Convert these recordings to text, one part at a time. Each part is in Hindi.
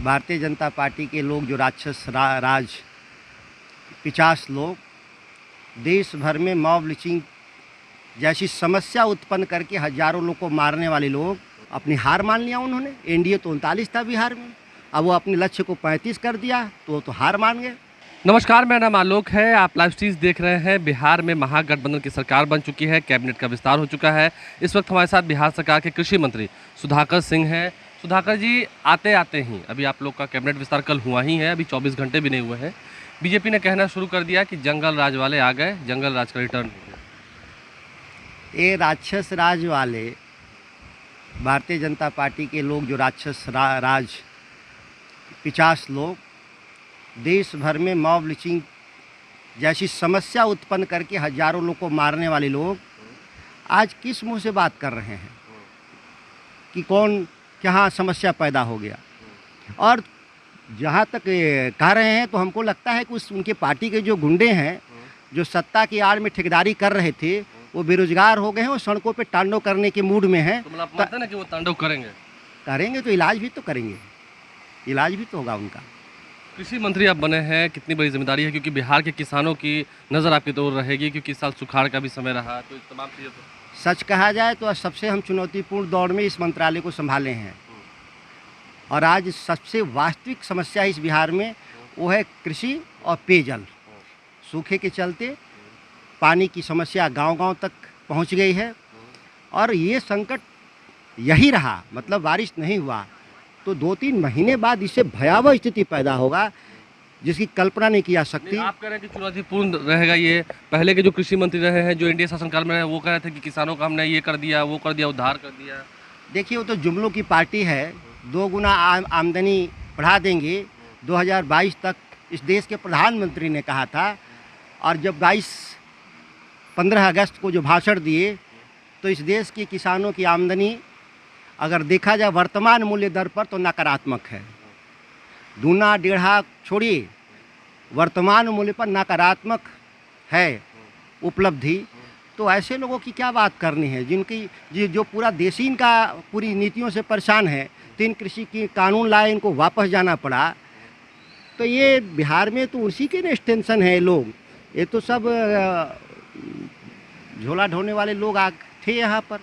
भारतीय जनता पार्टी के लोग जो राक्षस राज 50 लोग देश भर में मॉब लिंचिंग जैसी समस्या उत्पन्न करके हजारों लोग को मारने वाले लोग अपनी हार मान लिया उन्होंने। एनडीए तो 39 था बिहार में, अब वो अपने लक्ष्य को 35 कर दिया तो वो तो हार मान गए। नमस्कार, मेरा नाम आलोक है। आप लाइव स्ट्रीम देख रहे हैं। बिहार में महागठबंधन की सरकार बन चुकी है, कैबिनेट का विस्तार हो चुका है। इस वक्त हमारे साथ बिहार सरकार के कृषि मंत्री सुधाकर सिंह हैं। सुधाकर जी, आते आते ही अभी आप लोग का कैबिनेट विस्तार कल हुआ ही है, अभी 24 घंटे भी नहीं हुए हैं, बीजेपी ने कहना शुरू कर दिया कि जंगल राज वाले आ गए, जंगल राज का रिटर्न हो गया। ये राक्षस राज वाले भारतीय जनता पार्टी के लोग जो राक्षस राज 50 लोग देश भर में मॉब लिंचिंग जैसी समस्या उत्पन्न करके हजारों लोग को मारने वाले लोग आज किस मुंह से बात कर रहे हैं कि कौन कहाँ समस्या पैदा हो गया। और जहाँ तक कह रहे हैं तो हमको लगता है कि उनके पार्टी के जो गुंडे हैं जो सत्ता की आड़ में ठेकेदारी कर रहे थे वो बेरोजगार हो गए हैं, वो सड़कों पे तांडव करने के मूड में हैं। तो मतलब आप मानते हैं ना कि वो तांडव करेंगे तो इलाज भी तो करेंगे, इलाज भी तो होगा उनका। कृषि मंत्री आप बने हैं, कितनी बड़ी जिम्मेदारी है, क्योंकि बिहार के किसानों की नज़र आपकी ओर रहेगी, क्योंकि इस साल सुखाड़ का भी समय रहा, तो इस तमाम चीज़ें तो सच कहा जाए तो सबसे हम चुनौतीपूर्ण दौर में इस मंत्रालय को संभाले हैं। और आज सबसे वास्तविक समस्या इस बिहार में वो है कृषि और पेयजल। सूखे के चलते पानी की समस्या गांव-गांव तक पहुंच गई है और ये संकट यही रहा, मतलब बारिश नहीं हुआ तो 2-3 महीने बाद इससे भयावह स्थिति पैदा होगा जिसकी कल्पना नहीं की जा सकती। आप कह रहे हैं कि चुनौतीपूर्ण रहेगा ये। पहले के जो कृषि मंत्री रहे हैं, जो एनडीए शासनकाल में रहे, वो कह रहे थे कि किसानों का हमने ये कर दिया, वो कर दिया, उद्धार कर दिया। देखिए, वो तो जुमलों की पार्टी है। 2 गुना आमदनी बढ़ा देंगे 2022 तक, इस देश के प्रधानमंत्री ने कहा था। और जब 15 अगस्त को जो भाषण दिए तो इस देश के किसानों की आमदनी अगर देखा जाए वर्तमान मूल्य दर पर तो नकारात्मक है। दूना डेढ़ा छोड़िए, वर्तमान मूल्य पर नकारात्मक है उपलब्धि। तो ऐसे लोगों की क्या बात करनी है जिनकी जो पूरा देश ही इनका पूरी नीतियों से परेशान है। 3 कृषि की कानून लाए, इनको वापस जाना पड़ा। तो ये बिहार में तो उसी के ना टेंशन है लोग। ये तो सब झोला ढोने वाले लोग थे यहाँ पर।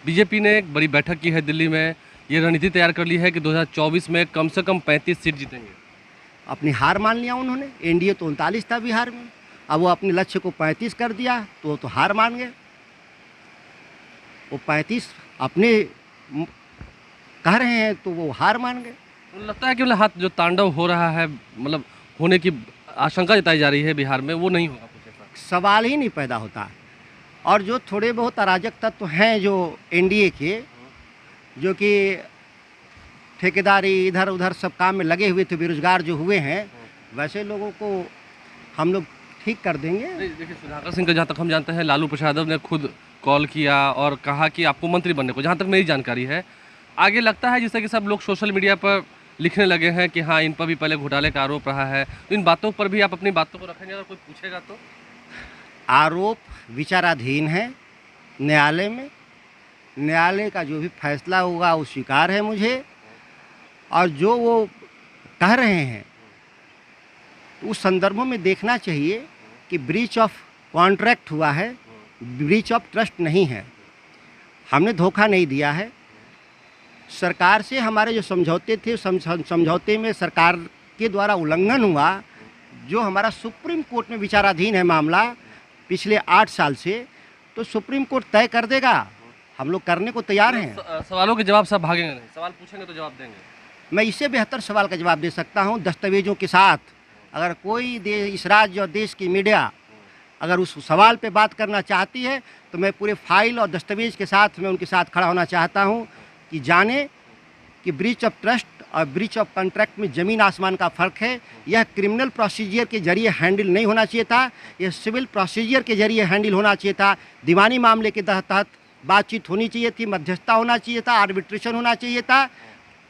बीजेपी ने एक बड़ी बैठक की है दिल्ली में, ये रणनीति तैयार कर ली है कि 2024 में कम से कम 35 सीट जीतेंगे। अपनी हार मान लिया उन्होंने। एनडीए तो 39 था बिहार में, अब वो अपने लक्ष्य को 35 कर दिया तो वो तो हार मान गए। वो 35 अपने कह रहे हैं तो वो हार मान गए। लगता है कि मतलब हाथ जो तांडव हो रहा है, मतलब होने की आशंका जताई जा रही है बिहार में, वो नहीं होगा कुछ ऐसा, सवाल ही नहीं पैदा होता। और जो थोड़े बहुत अराजक तत्व हैं जो एनडीए के, जो कि ठेकेदारी इधर उधर सब काम में लगे हुए थे, बेरोजगार जो हुए हैं, वैसे लोगों को हम लोग ठीक कर देंगे। देखिए, सुधाकर सिंह का जहाँ तक हम जानते हैं, लालू प्रसाद यादव ने खुद कॉल किया और कहा कि आपको मंत्री बनने को, जहाँ तक मेरी जानकारी है। आगे लगता है जैसे कि सब लोग सोशल मीडिया पर लिखने लगे हैं कि हाँ, इन पर भी पहले घोटाले का आरोप रहा है, तो इन बातों पर भी आप अपनी बातों को रखेंगे अगर कोई पूछेगा तो? आरोप विचाराधीन है न्यायालय में। न्यायालय का जो भी फैसला होगा वो स्वीकार है मुझे। और जो वो कह रहे हैं उस संदर्भों में देखना चाहिए कि ब्रीच ऑफ कॉन्ट्रैक्ट हुआ है, ब्रीच ऑफ ट्रस्ट नहीं है। हमने धोखा नहीं दिया है। सरकार से हमारे जो समझौते थे, समझौते में सरकार के द्वारा उल्लंघन हुआ। जो हमारा सुप्रीम कोर्ट में विचाराधीन है मामला पिछले 8 साल से, तो सुप्रीम कोर्ट तय कर देगा। हम लोग करने को तैयार हैं। सवालों के जवाब सब भागेंगे नहीं, सवाल पूछेंगे तो जवाब देंगे। मैं इससे बेहतर सवाल का जवाब दे सकता हूं दस्तावेजों के साथ। अगर कोई इस राज्य और देश की मीडिया अगर उस सवाल पे बात करना चाहती है तो मैं पूरे फाइल और दस्तावेज के साथ मैं उनके साथ खड़ा होना चाहता हूं कि जाने कि ब्रीच ऑफ ट्रस्ट और ब्रीच ऑफ कॉन्ट्रैक्ट में ज़मीन आसमान का फ़र्क है। यह क्रिमिनल प्रोसीजर के जरिए हैंडल नहीं होना चाहिए था, यह सिविल प्रोसीजर के जरिए हैंडल होना चाहिए था। दीवानी मामले के तहत बातचीत होनी चाहिए थी, मध्यस्थता होना चाहिए था, आर्बिट्रेशन होना चाहिए था।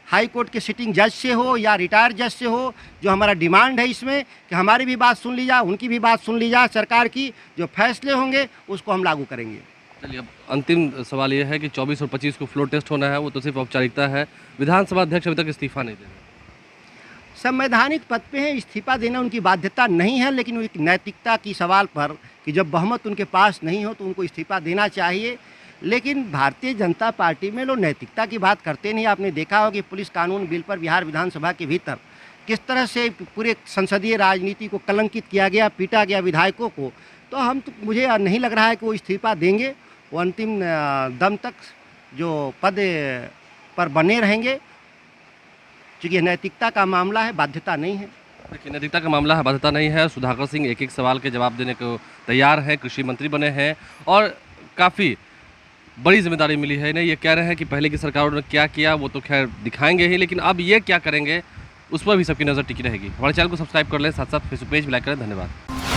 हाई कोर्ट के सिटिंग जज से हो या रिटायर्ड जज से हो। जो हमारा डिमांड है इसमें कि हमारी भी बात सुन ली जाए, उनकी भी बात सुन ली जाए। सरकार की जो फैसले होंगे उसको हम लागू करेंगे। चलिए, अब अंतिम सवाल ये है कि 24 और 25 को फ्लोर टेस्ट होना है, वो तो सिर्फ औपचारिकता है। विधानसभा अध्यक्ष अभी तक इस्तीफा नहीं दे रहे। संवैधानिक पद पे हैं, इस्तीफा देना उनकी बाध्यता नहीं है, लेकिन वो एक नैतिकता की सवाल पर कि जब बहुमत उनके पास नहीं हो तो उनको इस्तीफा देना चाहिए। लेकिन भारतीय जनता पार्टी में लोग नैतिकता की बात करते नहीं। आपने देखा होगा कि पुलिस कानून बिल पर बिहार विधानसभा के भीतर किस तरह से पूरे संसदीय राजनीति को कलंकित किया गया, पीटा गया विधायकों को। तो मुझे नहीं लग रहा है कि वो इस्तीफा देंगे। वो अंतिम दम तक जो पद पर बने रहेंगे, क्योंकि नैतिकता का मामला है, बाध्यता नहीं है। देखिए, नैतिकता का मामला है, बाध्यता नहीं है। सुधाकर सिंह एक एक सवाल के जवाब देने को तैयार हैं, कृषि मंत्री बने हैं और काफ़ी बड़ी जिम्मेदारी मिली है इन्हें। ये कह रहे हैं कि पहले की सरकारों ने क्या किया वो तो खैर दिखाएंगे ही, लेकिन अब ये क्या करेंगे उस पर भी सबकी नज़र टिकी रहेगी। हमारे चैनल को सब्सक्राइब कर लें, साथ साथ फेसबुक पेज भी लाइक करें। धन्यवाद।